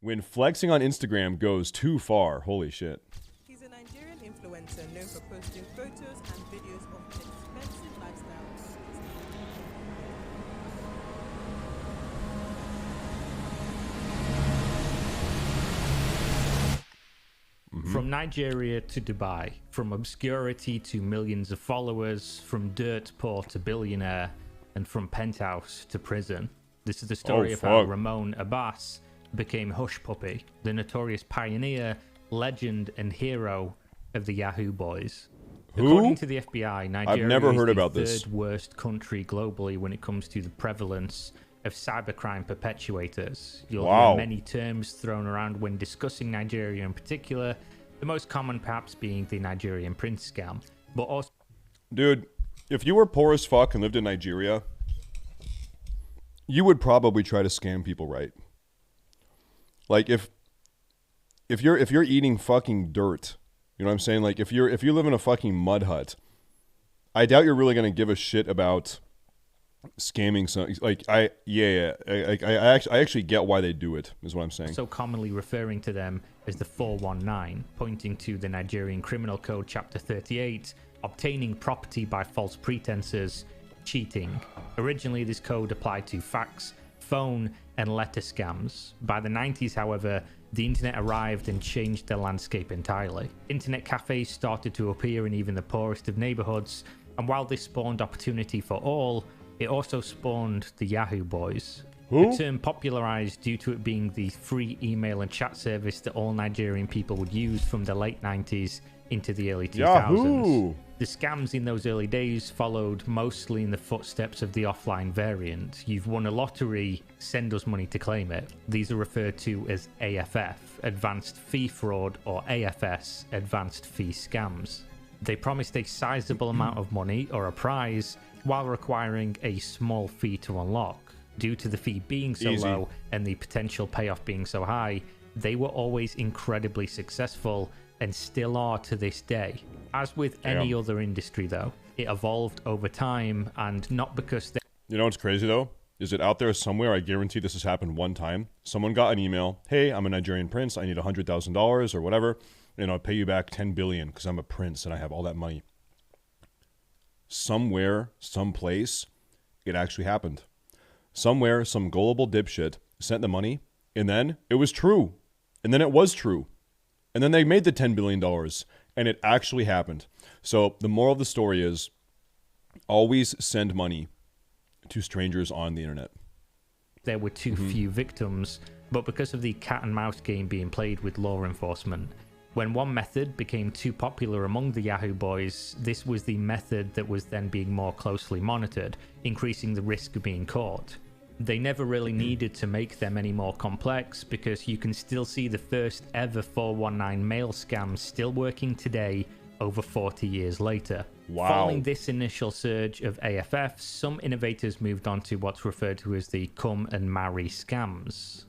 When flexing on Instagram goes too far. Holy shit. He's a Nigerian influencer known for posting photos and videos of expensive lifestyles. From Nigeria to Dubai, from obscurity to millions of followers, from dirt poor to billionaire, and from penthouse to prison. This is the story of how Ramon Abbas became Hushpuppi, the notorious pioneer, legend, and hero of the Yahoo Boys. Who? According to the FBI, Nigeria I've never heard is about the this. third worst country globally when it comes to the prevalence of cybercrime perpetuators. You'll hear many terms thrown around when discussing Nigeria in particular, the most common perhaps being the Nigerian prince scam. But also, dude, if you were poor as fuck and lived in Nigeria, you would probably try to scam people, right? Like if you're eating fucking dirt, you know what I'm saying? Like if you live in a fucking mud hut, I doubt you're really gonna give a shit about scamming some. Like I actually get why they do it, is what I'm saying. So commonly referring to them as the 419, pointing to the Nigerian Criminal Code Chapter 38, obtaining property by false pretenses, cheating. Originally, this code applied to fax, phone, and letter scams. By the 90s, however, the internet arrived and changed the landscape entirely. Internet cafes started to appear in even the poorest of neighborhoods, and while this spawned opportunity for all, it also spawned the Yahoo Boys. A term popularized due to it being the free email and chat service that all Nigerian people would use from the late 90s into the early 2000s. Yahoo! The scams in those early days followed mostly in the footsteps of the offline variant. You've won a lottery, send us money to claim it. These are referred to as AFF, Advanced Fee Fraud, or AFS, Advanced Fee Scams. They promised a sizable amount of money or a prize while requiring a small fee to unlock. Due to the fee being so low and the potential payoff being so high, they were always incredibly successful and still are to this day. As with any other industry though, it evolved over time, and not because they... You know what's crazy though? Is it out there somewhere? I guarantee this has happened one time. Someone got an email, hey, I'm a Nigerian prince, I need $100,000 or whatever, and I'll pay you back 10 billion because I'm a prince and I have all that money. Somewhere, someplace, it actually happened. Somewhere, some gullible dipshit sent the money, and then it was true. And then it was true. And then they made the $10 billion, and it actually happened. So the moral of the story is, always send money to strangers on the internet. There were too few victims, but because of the cat and mouse game being played with law enforcement, when one method became too popular among the Yahoo Boys, this was the method that was then being more closely monitored, increasing the risk of being caught. They never really needed to make them any more complex because you can still see the first ever 419 mail scams still working today over 40 years later. Wow. Following this initial surge of AFF, some innovators moved on to what's referred to as the come and marry scams.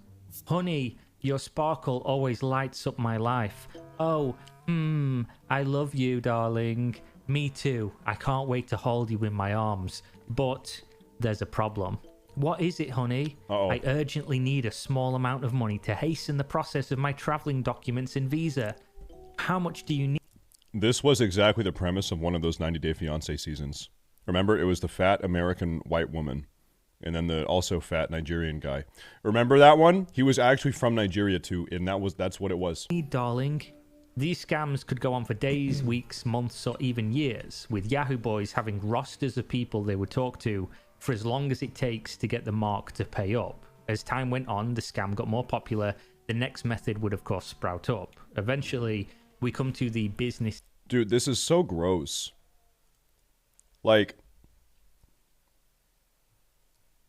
Honey, your sparkle always lights up my life. Oh, I love you, darling. Me too. I can't wait to hold you in my arms. But there's a problem. What is it, honey? I urgently need a small amount of money to hasten the process of my traveling documents and visa. How much do you need? This was exactly the premise of one of those 90 Day Fiancé seasons. Remember, it was the fat American white woman, and then the also fat Nigerian guy. Remember that one? He was actually from Nigeria too, and that's what it was. Darling. These scams could go on for days, weeks, months, or even years, with Yahoo Boys having rosters of people they would talk to for as long as it takes to get the mark to pay up. As time went on, the scam got more popular. The next method would of course sprout up. Eventually, we come to the business... Dude, this is so gross. Like,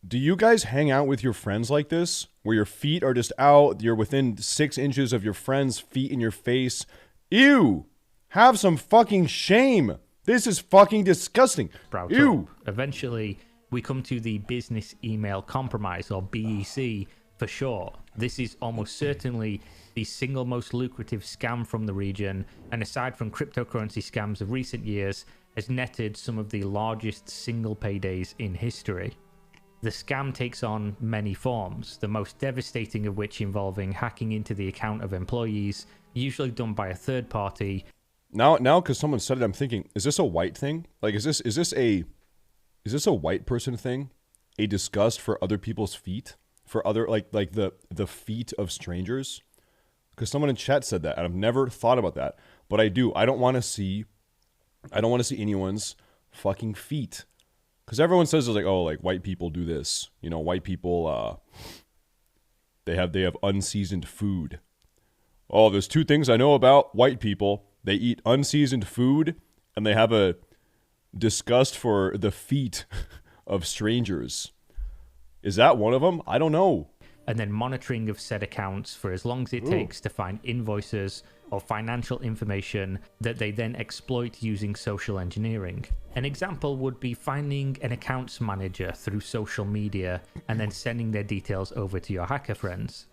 do you guys hang out with your friends like this? Where your feet are just out, you're within 6 inches of your friend's feet in your face? Ew! Have some fucking shame! This is fucking disgusting. Ew! Eventually, we come to the business email compromise, or BEC for short. This is almost certainly the single most lucrative scam from the region, and aside from cryptocurrency scams of recent years, has netted some of the largest single paydays in history. The scam takes on many forms, the most devastating of which involving hacking into the account of employees, usually done by a third party. Now, because someone said it, I'm thinking, is this a white thing? Like, is this a white person thing? A disgust for other people's feet, for other like the feet of strangers? Because someone in chat said that, and I've never thought about that, but I do. I don't want to see anyone's fucking feet. Because everyone says it's like, oh, like white people do this. You know, white people, they have unseasoned food. Oh, there's two things I know about white people. They eat unseasoned food, and they have a disgust for the feet of strangers. Is that one of them? I don't know. And then monitoring of said accounts for as long as it takes to find invoices or financial information that they then exploit using social engineering. An example would be finding an accounts manager through social media and then sending their details over to your hacker friends.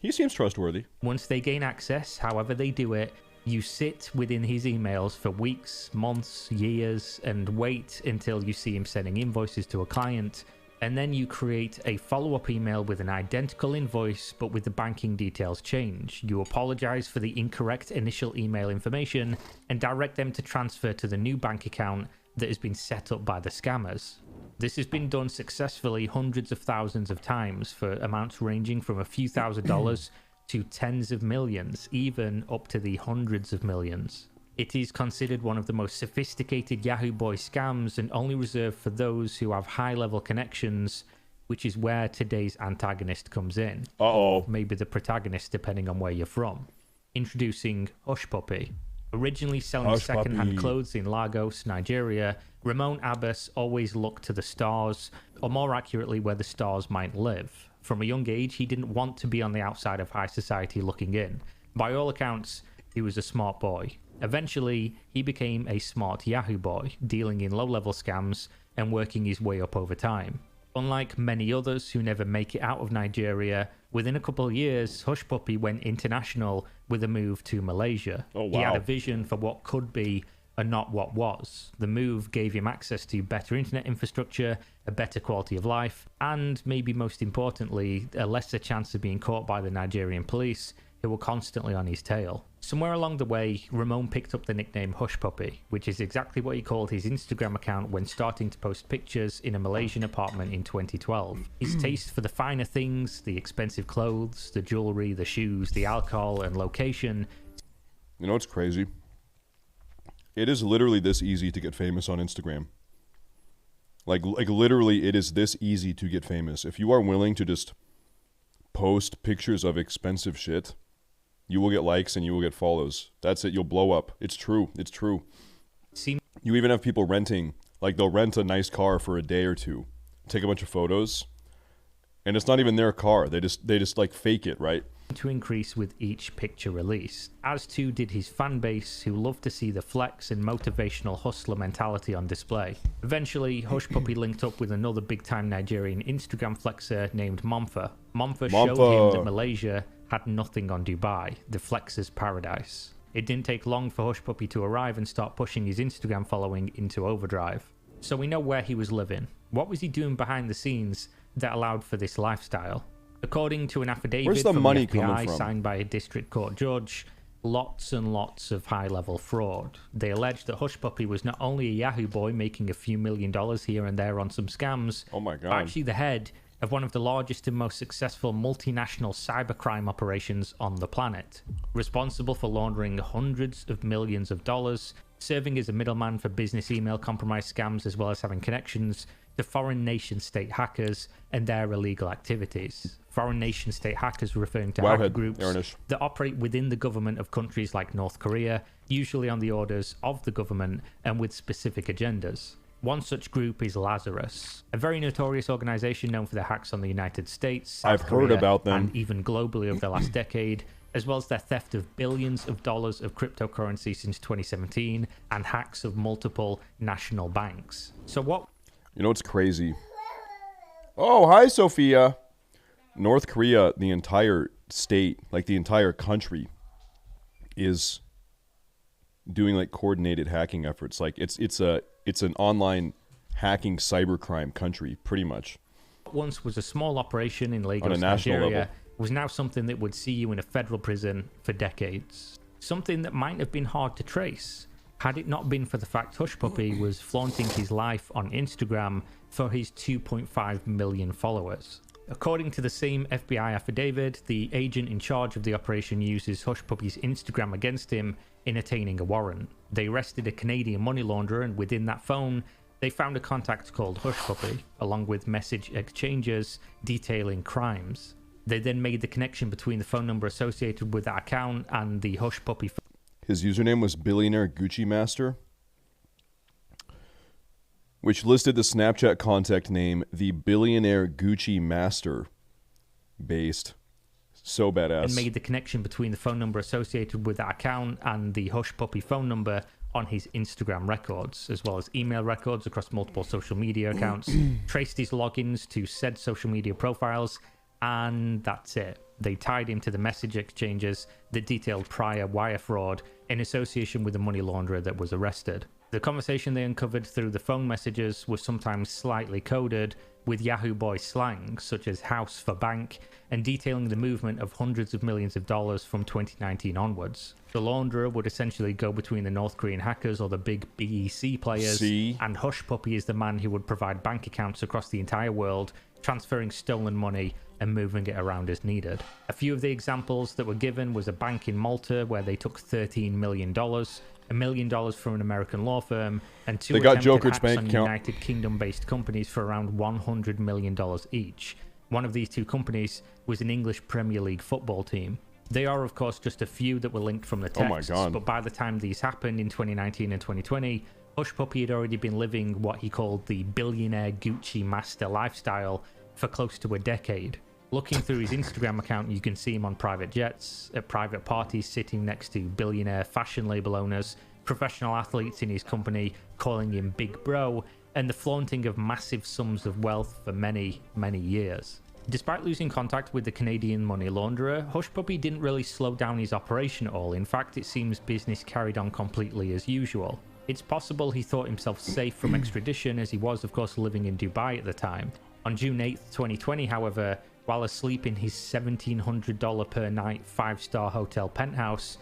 He seems trustworthy. Once they gain access, however they do it, you sit within his emails for weeks, months, years, and wait until you see him sending invoices to a client. And then you create a follow-up email with an identical invoice, but with the banking details changed. You apologize for the incorrect initial email information and direct them to transfer to the new bank account that has been set up by the scammers. This has been done successfully hundreds of thousands of times for amounts ranging from a few $1,000s to tens of millions, even up to the hundreds of millions. It is considered one of the most sophisticated Yahoo Boy scams and only reserved for those who have high-level connections, which is where today's antagonist comes in. Uh-oh. Maybe the protagonist, depending on where you're from. Introducing Hushpuppi. Originally selling second-hand clothes in Lagos, Nigeria, Ramon Abbas always looked to the stars, or more accurately, where the stars might live. From a young age, he didn't want to be on the outside of high society looking in. By all accounts, he was a smart boy. Eventually, he became a smart Yahoo boy, dealing in low-level scams and working his way up over time. Unlike many others who never make it out of Nigeria, within a couple of years, Hushpuppi went international with a move to Malaysia. Oh, wow. He had a vision for what could be and not what was. The move gave him access to better internet infrastructure, a better quality of life, and maybe most importantly, a lesser chance of being caught by the Nigerian police, who were constantly on his tail. Somewhere along the way, Ramon picked up the nickname Hushpuppi, which is exactly what he called his Instagram account when starting to post pictures in a Malaysian apartment in 2012. His taste for the finer things, the expensive clothes, the jewelry, the shoes, the alcohol, and location. You know what's crazy? It is literally this easy to get famous on Instagram. Like literally, it is this easy to get famous. If you are willing to just post pictures of expensive shit, you will get likes and you will get follows. That's it. You'll blow up. It's true. It's true. You even have people renting. Like, they'll rent a nice car for a day or two, take a bunch of photos, and it's not even their car. They just like fake it, right? To increase with each picture release, as too did his fan base, who loved to see the flex and motivational hustler mentality on display. Eventually, Hushpuppi linked up with another big-time Nigerian Instagram flexer named Momfa. Momfa showed him that Malaysia had nothing on Dubai, the flexer's paradise. It didn't take long for Hushpuppi to arrive and start pushing his Instagram following into overdrive. So we know where he was living. What was he doing behind the scenes that allowed for this lifestyle? According to an affidavit from the FBI signed by a district court judge, lots and lots of high-level fraud. They alleged that Hushpuppi was not only a Yahoo boy making a few $1 million here and there on some scams, oh my God, but actually the head of one of the largest and most successful multinational cybercrime operations on the planet, responsible for laundering hundreds of millions of dollars, serving as a middleman for business email compromise scams, as well as having connections to foreign nation-state hackers and their illegal activities. Foreign nation-state hackers referring to hacker groups that operate within the government of countries like North Korea, usually on the orders of the government and with specific agendas. One such group is Lazarus, a very notorious organization known for their hacks on the United States, South Korea, heard about them, and even globally over the last decade, as well as their theft of billions of dollars of cryptocurrency since 2017 and hacks of multiple national banks. So what... You know what's crazy? Oh, hi, Sophia. North Korea, the entire state, like the entire country, is doing like coordinated hacking efforts. Like it's an online hacking cybercrime country, pretty much. what once was a small operation in Lagos, national Nigeria, level. was now something that would see you in a federal prison for decades. Something that might have been hard to trace, had it not been for the fact Hushpuppi was flaunting his life on Instagram for his 2.5 million followers. According to the same FBI affidavit, the agent in charge of the operation uses Hushpuppi's Instagram against him in attaining a warrant. They arrested a Canadian money launderer, and within that phone, they found a contact called Hushpuppi, along with message exchanges detailing crimes. They then made the connection between the phone number associated with that account and the Hushpuppi. His username was Billionaire Gucci Master, which listed the Snapchat contact name the Billionaire Gucci Master. Based. So badass. And made the connection between the phone number associated with that account and the Hushpuppi phone number on his Instagram records, as well as email records across multiple social media accounts, traced his logins to said social media profiles, and that's it. They tied him to the message exchanges that detailed prior wire fraud in association with the money launderer that was arrested. The conversation they uncovered through the phone messages was sometimes slightly coded with Yahoo Boy slang, such as house for bank, and detailing the movement of hundreds of millions of dollars from 2019 onwards. The launderer would essentially go between the North Korean hackers or the big BEC players, and Hushpuppi is the man who would provide bank accounts across the entire world, transferring stolen money and moving it around as needed. A few of the examples that were given was a bank in Malta where they took $13 million, $1 million from an American law firm, and two attempted hacks on United Kingdom-based companies for around $100 million each. One of these two companies was an English Premier League football team. They are, of course, just a few that were linked from the texts, but by the time these happened in 2019 and 2020, Hushpuppi had already been living what he called the billionaire Gucci master lifestyle for close to a decade. Looking through his Instagram account, you can see him on private jets, at private parties sitting next to billionaire fashion label owners, professional athletes in his company calling him Big Bro, and the flaunting of massive sums of wealth for many, many years. Despite losing contact with the Canadian money launderer, Hushpuppi didn't really slow down his operation at all. In fact, it seems business carried on completely as usual. It's possible he thought himself safe from extradition, as he was, of course, living in Dubai at the time. On June 8th, 2020, however, while asleep in his $1,700 per night 5-star hotel penthouse.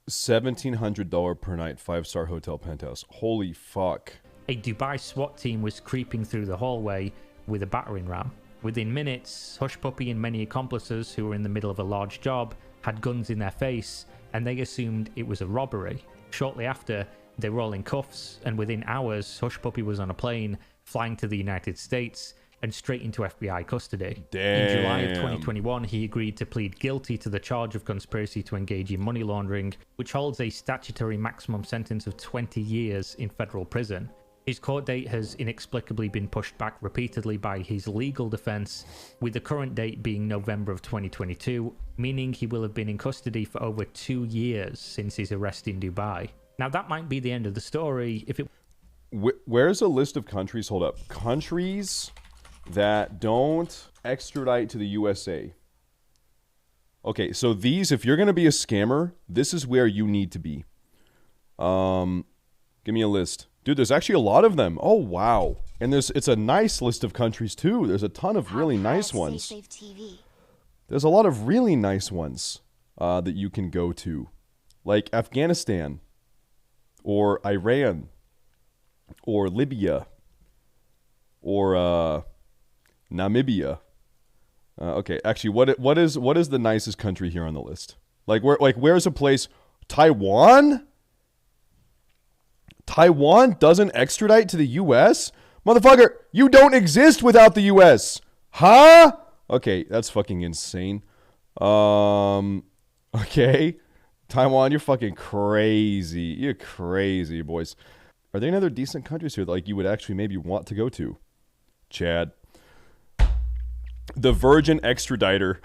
$1,700 per night 5-star hotel penthouse. Holy fuck. A Dubai SWAT team was creeping through the hallway with a battering ram. Within minutes, Hushpuppi and many accomplices who were in the middle of a large job had guns in their face, and they assumed it was a robbery. Shortly after, they were all in cuffs, and within hours, Hushpuppi was on a plane flying to the United States and straight into FBI custody. Damn. In July of 2021, he agreed to plead guilty to the charge of conspiracy to engage in money laundering, which holds a statutory maximum sentence of 20 years in federal prison. His court date has inexplicably been pushed back repeatedly by his legal defense, with the current date being November of 2022, meaning he will have been in custody for over 2 years since his arrest in Dubai. Now, that might be the end of the story if it... Where's a list of countries? Hold up. Countries that don't extradite to the USA. Okay, so these, if you're going to be a scammer, this is where you need to be. Give me a list. Dude, there's actually a lot of them. Oh, wow. And it's a nice list of countries, too. There's a ton of really nice ones. There's a lot of really nice ones that you can go to. Like Afghanistan, or Iran, or Libya, or Namibia. Okay, actually, what is the nicest country here on the list? Where's a place? Taiwan? Taiwan doesn't extradite to the U.S.? Motherfucker, you don't exist without the U.S. Huh? Okay, that's fucking insane. Okay. Taiwan, you're fucking crazy. You're crazy, boys. Are there any other decent countries here that like you would actually maybe want to go to? Chad. The Virgin Extraditer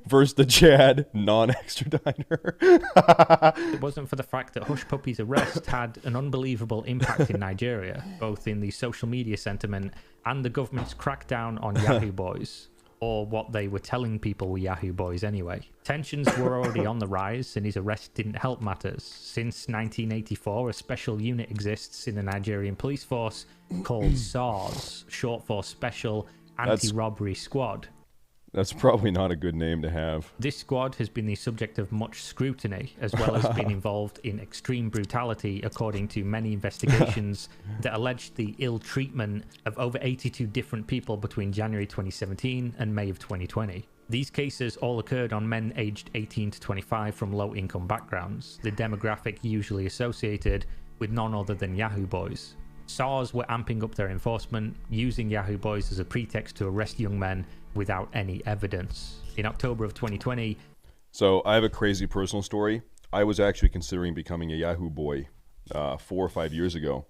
versus the Chad non-extraditer. It wasn't for the fact that Hushpuppi's arrest had an unbelievable impact in Nigeria, both in the social media sentiment and the government's crackdown on Yahoo Boys, or what they were telling people were Yahoo Boys anyway. Tensions were already on the rise, and his arrest didn't help matters. Since 1984, a special unit exists in the Nigerian police force called SARS, short for Special Anti-Robbery Squad. That's probably not a good name to have. This squad has been the subject of much scrutiny, as well as being involved in extreme brutality, according to many investigations that allege the ill treatment of over 82 different people between January 2017 and May of 2020. These cases all occurred on men aged 18 to 25 from low-income backgrounds, the demographic usually associated with none other than Yahoo Boys. SARS were amping up their enforcement, using Yahoo Boys as a pretext to arrest young men without any evidence. In October of 2020... So I have a crazy personal story. I was actually considering becoming a Yahoo Boy 4 or 5 years ago.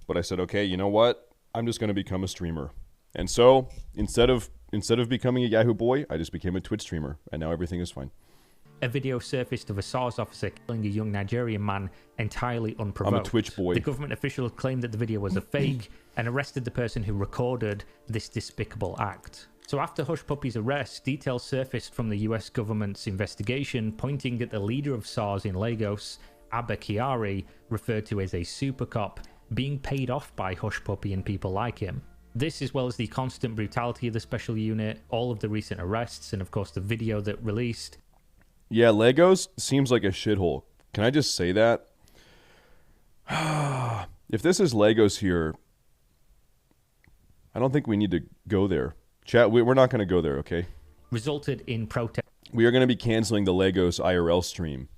But I said, okay, you know what? I'm just going to become a streamer. And so instead of becoming a Yahoo Boy, I just became a Twitch streamer. And now everything is fine. A video surfaced of a SARS officer killing a young Nigerian man entirely unprovoked. I'm a Twitch boy. The government officials claimed that the video was a fake and arrested the person who recorded this despicable act. So after Hushpuppi's arrest, details surfaced from the US government's investigation pointing at the leader of SARS in Lagos, Abba Kyari, referred to as a super cop, being paid off by Hushpuppi and people like him. This, as well as the constant brutality of the special unit, all of the recent arrests, and of course the video that released. Yeah, Legos seems like a shithole. Can I just say that? If this is Legos here, I don't think we need to go there. Chat, we're not going to go there, okay? Resulted in protest. We are going to be canceling the Legos IRL stream.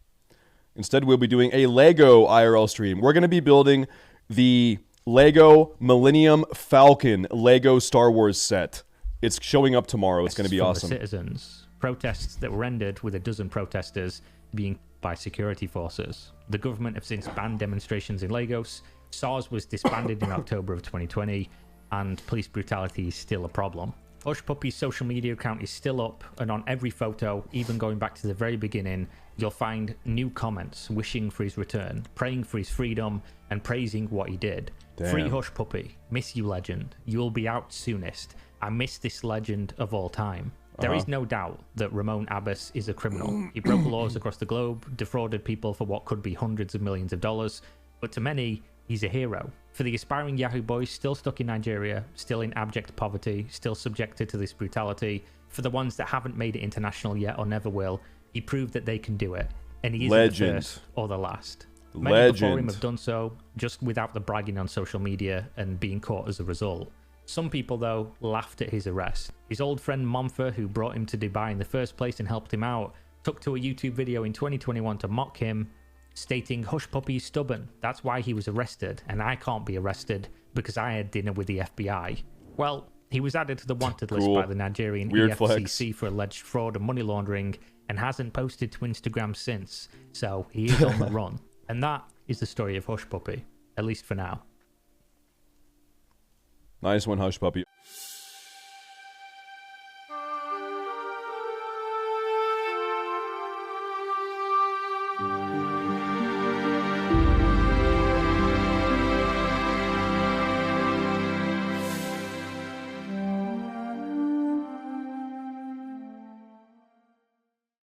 Instead, we'll be doing a Lego IRL stream. We're going to be building the Lego Millennium Falcon Lego Star Wars set. It's showing up tomorrow. It's going to be awesome. Citizens. Protests that were ended with a dozen protesters being by security forces. The government have since banned demonstrations in Lagos. SARS was disbanded in October of 2020, and police brutality is still a problem. Hushpuppi's social media account is still up, and on every photo, even going back to the very beginning, you'll find new comments wishing for his return, praying for his freedom, and praising what he did. Damn. Free Hushpuppi. Miss you, legend. You'll be out soonest. I miss this legend of all time. There is no doubt that Ramon Abbas is a criminal. He broke laws across the globe, defrauded people for what could be hundreds of millions of dollars, but to many, he's a hero. For the aspiring Yahoo Boys still stuck in Nigeria, still in abject poverty, still subjected to this brutality, for the ones that haven't made it international yet or never will, he proved that they can do it, and he isn't the first or the last. Many before him have done so, just without the bragging on social media and being caught as a result. Some people, though, laughed at his arrest. His old friend Monfa, who brought him to Dubai in the first place and helped him out, took to a YouTube video in 2021 to mock him, stating Hushpuppi is stubborn, that's why he was arrested, and I can't be arrested because I had dinner with the FBI. Well, he was added to the wanted list by the Nigerian EFCC for alleged fraud and money laundering, and hasn't posted to Instagram since, so he is on the run. And that is the story of Hushpuppi, at least for now. Nice one, Hushpuppi.